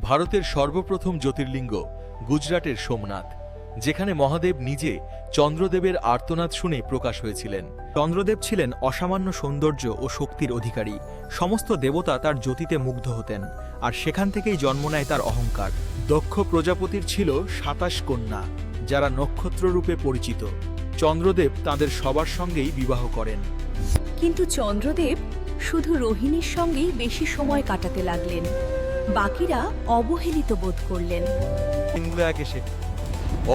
ভারতের সর্বপ্রথম জ্যোতির্লিঙ্গ গুজরাটের সোমনাথ, যেখানে মহাদেব নিজে চন্দ্রদেবের আর্তনাদ শুনে প্রকাশ হয়েছিলেন। চন্দ্রদেব ছিলেন অসামান্য সৌন্দর্য ও শক্তির অধিকারী। সমস্ত দেবতা তার জ্যোতিতে মুগ্ধ হতেন, আর সেখান থেকেই জন্ম নেয় তার অহংকার। দক্ষ প্রজাপতির ছিল ২৭ কন্যা, যারা নক্ষত্ররূপে পরিচিত। চন্দ্রদেব তাদের সবার সঙ্গেই বিবাহ করেন। কিন্তু চন্দ্রদেব শুধু রোহিণীর সঙ্গেই বেশি সময় কাটাতে লাগলেন। বাকিরা অবহেলিত বোধ করলেন।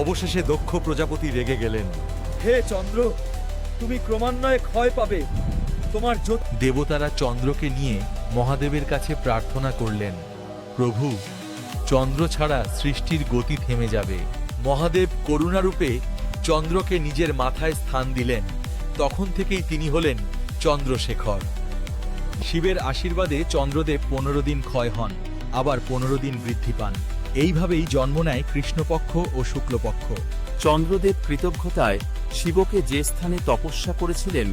অবশেষে দক্ষ প্রজাপতি রেগে গেলেন। হে চন্দ্র, তুমি ক্রমান্বয়ে ক্ষয় পাবে। তোমার দেবতারা চন্দ্রকে নিয়ে মহাদেবের কাছে প্রার্থনা করলেন, প্রভু, চন্দ্র ছাড়া সৃষ্টির গতি থেমে যাবে। মহাদেব করুণারূপে চন্দ্রকে নিজের মাথায় স্থান দিলেন। তখন থেকেই তিনি হলেন চন্দ্রশেখর। শিবের আশীর্বাদে চন্দ্রদেব ১৫ দিন ক্ষয় হন, আবার ১৫ দিন বৃদ্ধি পান। এইভাবেই জন্ম নেয় কৃষ্ণপক্ষ ও শুক্লপক্ষ। চন্দ্রদেব কৃতজ্ঞতায় শিবকে যে স্থানে তপস্যা করেছিলেন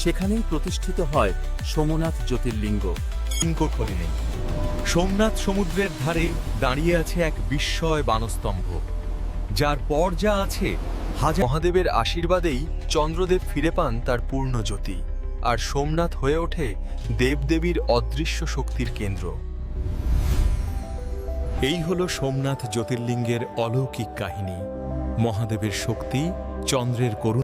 সেখানেই প্রতিষ্ঠিত হয় সোমনাথ জ্যোতির্লিঙ্গ। সোমনাথ সমুদ্রের ধারে দাঁড়িয়ে আছে এক বিস্ময় বানস্তম্ভ, যার পর যা আছে হাজার। মহাদেবের আশীর্বাদেই চন্দ্রদেব ফিরে পান তার পূর্ণ জ্যোতি, আর সোমনাথ হয়ে ওঠে দেবদেবীর অদৃশ্য শক্তির কেন্দ্র। এই হলো সোমনাথ জ্যোতির্লিঙ্গের অলৌকিক কাহিনী। মহাদেবের শক্তি, চন্দ্রের করুণা।